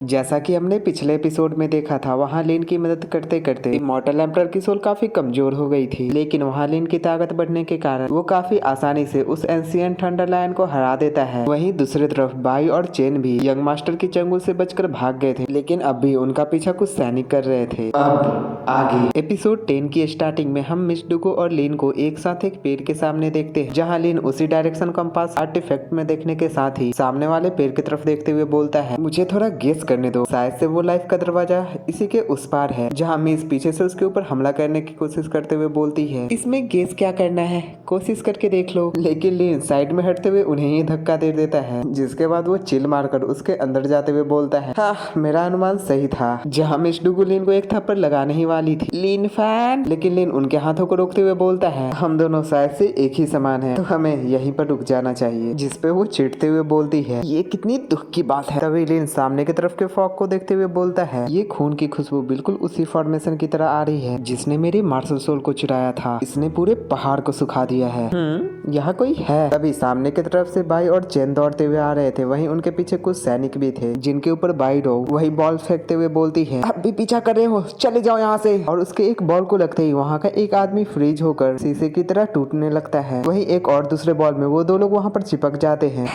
जैसा कि हमने पिछले एपिसोड में देखा था, वहाँ लिन की मदद करते करते इमॉर्टल एम्परर की सोल काफी कमजोर हो गई थी, लेकिन वहाँ लिन की ताकत बढ़ने के कारण वो काफी आसानी से उस एंशिएंट थंडर लायन को हरा देता है। वहीं दूसरी तरफ बाई और चेन भी यंग मास्टर की चंगुल से बचकर भाग गए थे, लेकिन अब भी उनका पीछा कुछ सैनिक कर रहे थे। अब आगे एपिसोड 10 की स्टार्टिंग में हम मिस डुगो और लिन को एक साथ एक पेड़ के सामने देखते हैं, जहाँ लिन उसी डायरेक्शन कंपास आर्टिफैक्ट में देखने के साथ ही सामने वाले पेड़ की तरफ देखते हुए बोलता है, मुझे थोड़ा गेस करने दो, शायद से वो लाइफ का दरवाजा इसी के उस पार है। जहाँ मिस पीछे से उसके ऊपर हमला करने की कोशिश करते हुए बोलती है, इसमें गेस क्या करना है, कोशिश करके देख लो। लेकिन लिन साइड में हटते हुए उन्हें ही धक्का दे देता है, जिसके बाद वो चिल मारकर उसके अंदर जाते हुए बोलता है, हाँ मेरा अनुमान सही था। जहाँ मिस डुगो लिन को एक थप्पड़ लगाने ही वाली थी, लिन फैन, लेकिन लिन उनके हाथों को रोकते हुए बोलता है, हम दोनों शायद से एक ही समान है, तो हमें यहीं पर रुक जाना चाहिए। जिसपे वो चिढ़ते हुए बोलती है, ये कितनी दुख की बात है। तभी लिन सामने की तरफ के फॉग को देखते हुए बोलता है, ये खून की खुशबू बिल्कुल उसी फॉर्मेशन की तरह आ रही है जिसने मेरी मार्शल सोल को चुराया था, इसने पूरे पहाड़ को सुखा दिया है। यहाँ कोई है। तभी सामने की तरफ से बाई और चेन दौड़ते हुए आ रहे थे, वहीं उनके पीछे कुछ सैनिक भी थे, जिनके ऊपर बाई डॉग वही बॉल फेंकते हुए बोलती है, अब भी पीछा कर रहे हो, चले जाओ यहाँ से। और उसके एक बॉल को लगते ही वहाँ का एक आदमी फ्रीज होकर शीशे की तरह टूटने लगता है। वहीं एक और दूसरे बॉल में वो दो लोग वहाँ पर चिपक जाते हैं।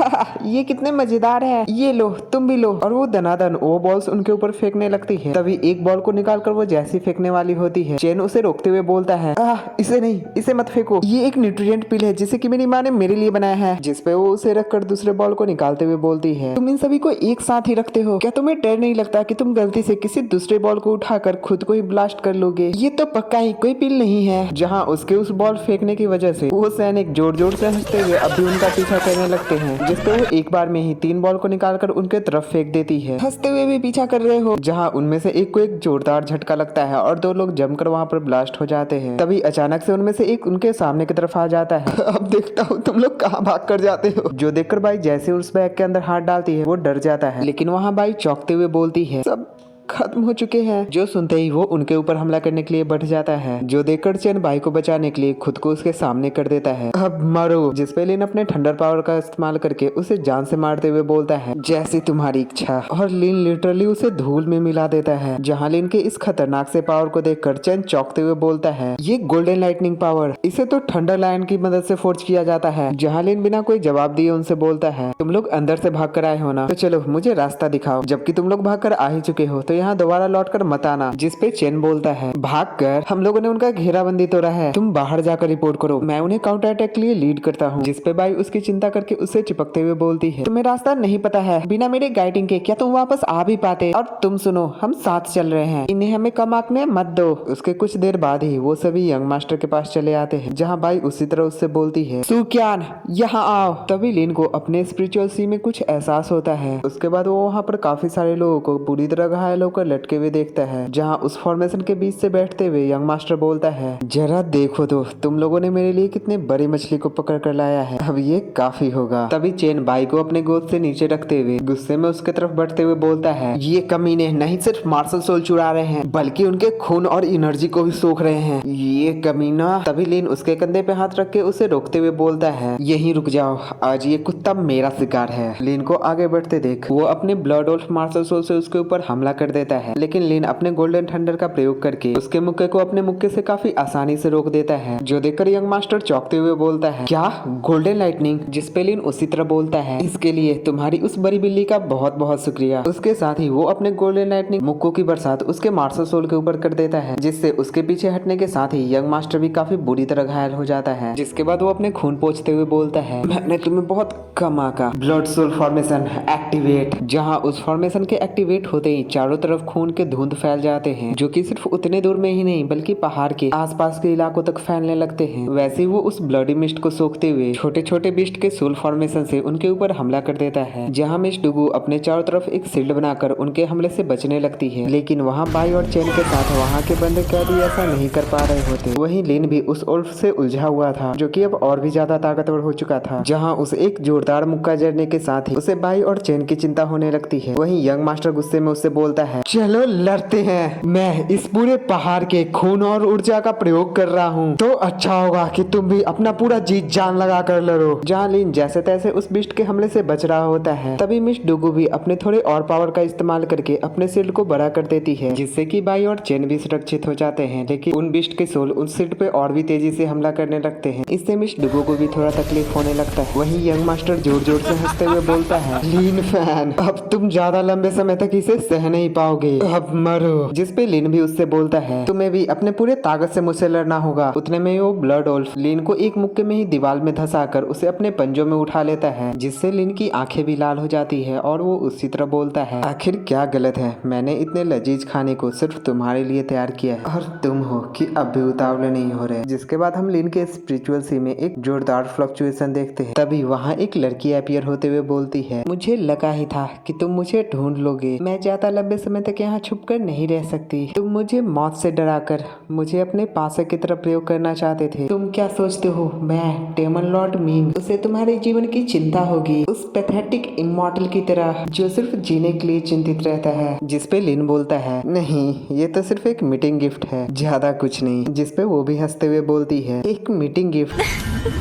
ये कितने मजेदार है, ये लो तुम भी लो। और वो दनादन वो बॉल्स उनके ऊपर फेंकने लगती है। तभी एक बॉल को निकालकर वो जैसी फेंकने वाली होती है, चेन उसे रोकते हुए बोलता है, इसे नहीं, इसे मत फेंको, ये एक न्यूट्रिएंट पिल है जिसे कि मेरी माँ ने मेरे लिए बनाया है। जिसपे वो उसे रखकर दूसरे बॉल को निकालते हुए बोलती है, तुम इन सभी को एक साथ ही रखते हो, क्या तुम्हें डर नहीं लगता कि तुम गलती से किसी दूसरे बॉल को उठाकर खुद को ही ब्लास्ट कर लोगे? ये तो पक्का ही कोई पिल नहीं है। जहाँ उसके उस बॉल फेंकने की वजह से वो सैनिक जोर जोर से हंसते हुए अब भी उनका पीछा करने लगते हैं, जिसपे वो एक बार में ही 3 बॉल को निकालकर उनके तरफ फेंक देती है। हंसते हुए भी पीछा कर रहे हो। जहाँ उनमें से एक को एक जोरदार झटका लगता है और 2 लोग जमकर वहाँ पर ब्लास्ट हो जाते हैं। तभी अचानक से उनमें से एक उनके सामने की तरफ आ जाता है। अब देखता हूँ तुम लोग कहाँ भाग कर जाते हो। जो देखकर बाई जैसे उस बैग के अंदर हाथ डालती है वो डर जाता है, लेकिन वहाँ बाई चौंकते हुए बोलती है, सब खत्म हो चुके हैं। जो सुनते ही वो उनके ऊपर हमला करने के लिए बढ़ जाता है, जो देखकर चेन बाई को बचाने के लिए खुद को उसके सामने कर देता है, अब मारो। जिसपे लिन अपने थंडर पावर का इस्तेमाल करके उसे जान से मारते हुए बोलता है, जैसी तुम्हारी इच्छा। और लिन लिटरली उसे धूल में मिला देता है। जहाँ लिन के इस खतरनाक से पावर को देखकर चेन चौंकते हुए बोलता है, ये गोल्डन लाइटनिंग पावर, इसे तो थंडर लायन की मदद से फोर्ज किया जाता है। जहाँ लिन बिना कोई जवाब दिए उनसे बोलता है, तुम लोग अंदर से भाग कर आए हो ना, तो चलो मुझे रास्ता दिखाओ। जबकि तुम लोग भाग कर आ ही चुके हो तो यहाँ दोबारा लौटकर मत आना। जिसपे चेन बोलता है, भागकर हम लोगों ने उनका घेराबंदी तोड़ा है, तुम बाहर जाकर रिपोर्ट करो, मैं उन्हें काउंटर अटैक के लिए लीड करता हूँ। जिसपे बाई उसकी चिंता करके उससे चिपकते हुए बोलती है, तुम्हें रास्ता नहीं पता है, बिना मेरे गाइडिंग के क्या तुम वापस आ भी पाते? और तुम सुनो, हम साथ चल रहे हैं, इन्हें हमें कम आंकने मत दो। उसके कुछ देर बाद ही वो सभी यंग मास्टर के पास चले आते हैं, जहाँ बाई उसी तरह उससे बोलती है, सुक्यान यहाँ आओ। तभी लिन को अपने स्पिरिचुअल सी में कुछ एहसास होता है। उसके बाद वो वहाँ पर काफी सारे लोगों को बुरी तरह घायल होकर लटके हुए देखता है, जहाँ उस फॉर्मेशन के बीच से बैठते हुए यंग मास्टर बोलता है, जरा देखो तो तुम लोगों ने मेरे लिए कितने बड़ी मछली को पकड़ कर लाया है, अब ये काफी होगा। तभी चेन बाई को अपने गोद से नीचे रखते हुए गुस्से में उसके तरफ बढ़ते हुए बोलता है, ये कमीने नहीं सिर्फ मार्शल सोल चुरा रहे हैं बल्कि उनके खून और एनर्जी को भी सोख रहे हैं, ये कमीना। तभी लिन उसके कंधे पे हाथ रख के उसे रोकते हुए बोलता है, यहीं रुक जाओ, आज ये कुत्ता मेरा शिकार है। लिन को आगे बढ़ते देख वो अपने ब्लड वुल्फ मार्शल सोल से उसके ऊपर हमला कर देता है, लेकिन लिन अपने गोल्डन थंडर का प्रयोग करके उसके मुक्के को अपने मुक्के से काफी आसानी से रोक देता है। जो देखकर यंग मास्टर चौंकते हुए बोलता है, क्या गोल्डन लाइटनिंग? जिसपे लिन उसी तरह बोलता है, इसके लिए तुम्हारी उस बड़ी बिल्ली का बहुत बहुत शुक्रिया। उसके साथ ही वो अपने गोल्डन लाइटनिंग मुक्कों की बरसात उसके मार्शल सोल के ऊपर कर देता है, जिससे उसके पीछे हटने के साथ ही यंग मास्टर भी काफी बुरी तरह घायल हो जाता है। जिसके बाद वो अपने खून पोंछते हुए बोलता है, मैंने तुम्हें बहुत कम आका। Blood cell formation activate. जहाँ उस फॉर्मेशन के एक्टिवेट होते ही चारों तरफ खून के धुंध फैल जाते हैं, जो कि सिर्फ उतने दूर में ही नहीं बल्कि पहाड़ के आसपास के इलाकों तक फैलने लगते हैं। वैसे ही वो उस ब्लडी मिस्ट को सोखते हुए छोटे छोटे बिस्ट के सोल फॉर्मेशन से उनके ऊपर हमला कर देता है, जहाँ मिस डुगू अपने चारों तरफ एक शील्ड बनाकर उनके हमले से बचने लगती है। लेकिन वहाँ बाई और चेन के साथ वहाँ के बंदे कैदी ऐसा नहीं कर पा रहे होते। वहीं लिन भी उस उल्फ से उलझा हुआ था, जो कि अब और भी ज्यादा ताकतवर हो चुका था, जहाँ उसे एक जोरदार मुक्का जड़ने के साथ ही उसे बाई और चेन की चिंता होने लगती है। वहीं यंग मास्टर गुस्से में उससे बोलता है, चलो लड़ते हैं। मैं इस पूरे पहाड़ के खून और ऊर्जा का प्रयोग कर रहा हूँ, तो अच्छा होगा कि तुम भी अपना पूरा जीत जान लगा कर लड़ो। जहाँ लिन जैसे तैसे उस बिस्ट के हमले से बच रहा होता है, तभी मिस डुगू भी अपने थोड़े और पावर का इस्तेमाल करके अपने शील्ड को बड़ा कर देती है, जिससे कि बाई और चेन भी सुरक्षित हो जाते हैं। लेकिन उन बिस्ट के सोल उस शील्ड पे और भी तेजी से हमला करने लगते हैं। इससे मिस डुगू को भी थोड़ा तकलीफ होने लगता है। वहीं यंग मास्टर जोर जोर से हंसते हुए बोलता है, लिन फैन, अब तुम ज्यादा लंबे समय तक इसे सह नहीं पाओगे, अब मरो। जिसपे लिन भी उससे बोलता है, तुम्हें भी अपने पूरे ताकत से मुझसे लड़ना होगा। उतने में वो ब्लड वुल्फ लिन को एक मुक्के में ही दीवार में धंसाकर उसे अपने पंजों में उठा लेता है, जिससे लिन की आंखें भी लाल हो जाती है और वो उसी तरह बोलता है, आखिर क्या गलत है, मैंने इतने लजीज खाने को सिर्फ तुम्हारे लिए तैयार किया है और तुम हो कि अब भी उतावले नहीं हो रहे। जिसके बाद हम लिन के स्पिरिचुअल सी में एक जोरदार फ्लक्चुएशन देखते हैं। तभी वहाँ एक लड़की अपीयर होते हुए बोलती है, मुझे लगा ही था कि तुम मुझे ढूंढ लोगे, मैं ज्यादा लंबे समय तक यहाँ छुप कर नहीं रह सकती। तुम मुझे मौत से डराकर मुझे अपने पासे की तरफ प्रयोग करना चाहते थे। तुम क्या सोचते हो मैं डेमन लॉर्ड मिंग, उसे तुम्हारे जीवन की चिंता होगी, उस पैथेटिक इमॉर्टल की तरह जो सिर्फ जीने के लिए चिंतित रहता है। जिसपे लिन बोलता है, नहीं ये तो सिर्फ एक मीटिंग गिफ्ट है, ज्यादा कुछ नहीं। जिसपे वो भी हंसते हुए बोलती है, एक मीटिंग गिफ्ट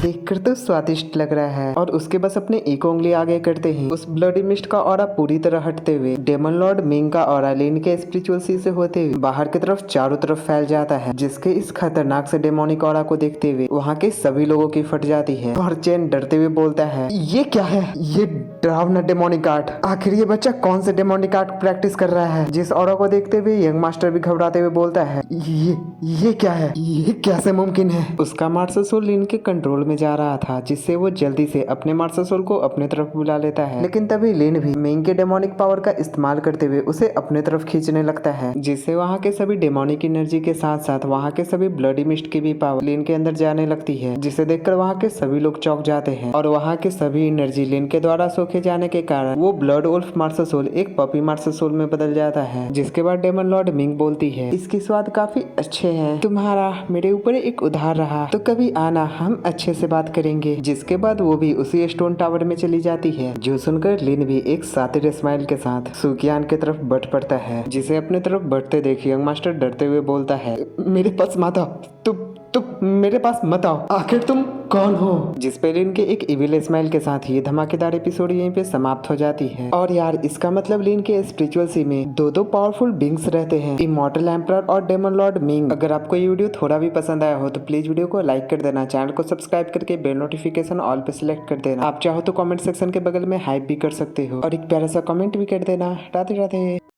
देखकर तो स्वादिष्ट लग रहा है। और उसके बस अपने एक उंगली आगे करते ही उस ब्लडी मिस्ट का ऑरा पूरी तरह हटते हुए डेमन लॉर्ड मिंग का ऑरा लिन के स्पिरिचुअल सी से होते हुए बाहर की तरफ चारों तरफ फैल जाता है। जिसके इस खतरनाक से डेमोनिक ऑरा को देखते हुए वहाँ के सभी लोगों की फट जाती है और चेन डरते हुए बोलता है, ये क्या है, ये डरावना डेमोनिक आर्ट, आखिर ये बच्चा कौन से डेमोनिक आर्ट प्रैक्टिस कर रहा है। जिस ऑरा को देखते हुए यंग मास्टर भी घबराते हुए बोलता है, ये क्या है, ये कैसे मुमकिन है। उसका मार्शल सोल लिन के कंट्रोल में जा रहा था, जिससे वो जल्दी से अपने मार्शल सोल को अपने तरफ बुला लेता है। लेकिन तभी लिन भी मिंग के डेमोनिक पावर का इस्तेमाल करते हुए उसे अपने तरफ खींचने लगता है, जिससे वहाँ के सभी डेमोनिक एनर्जी के साथ साथ वहाँ के सभी ब्लडी मिस्ट की भी पावर लिन के अंदर जाने लगती है। जिसे देखकर वहाँ के सभी लोग चौंक जाते हैं और वहाँ के सभी एनर्जी लिन के द्वारा सोखे जाने के कारण वो ब्लड वुल्फ मार्शल सोल एक पपी मार्शल सोल में बदल जाता है। जिसके बाद डेमन लॉर्ड मिंग बोलती है, इसके स्वाद काफी अच्छे हैं, तुम्हारा मेरे ऊपर एक उधार रहा, तो कभी आना, हम अच्छे से बात करेंगे। जिसके बाद वो भी उसी स्टोन टावर में चली जाती है, जो सुनकर लिन भी एक सातिर स्माइल के साथ सुकियान की तरफ बढ़ पड़ता है। जिसे अपने तरफ बढ़ते देख यंग मास्टर डरते हुए बोलता है, मेरे पास मत आओ, तुम मेरे पास मत आओ, आखिर तुम कौन हो। जिसपे लिन के एक इविल स्माइल के साथ ये धमाकेदार एपिसोड यहीं पे समाप्त हो जाती है। और यार इसका मतलब लिन के स्पिरिचुअल सी में दो पावरफुल बींग्स रहते हैं, इमॉर्टल एम्परर और डेमन लॉर्ड मिंग। अगर आपको ये वीडियो थोड़ा भी पसंद आया हो तो प्लीज वीडियो को लाइक कर देना, चैनल को सब्सक्राइब करके बेल नोटिफिकेशन ऑल पे सिलेक्ट कर देना। आप चाहो तो कमेंट सेक्शन के बगल में हाइप भी कर सकते हो और एक प्यारा सा कमेंट भी कर देना। राधे राधे।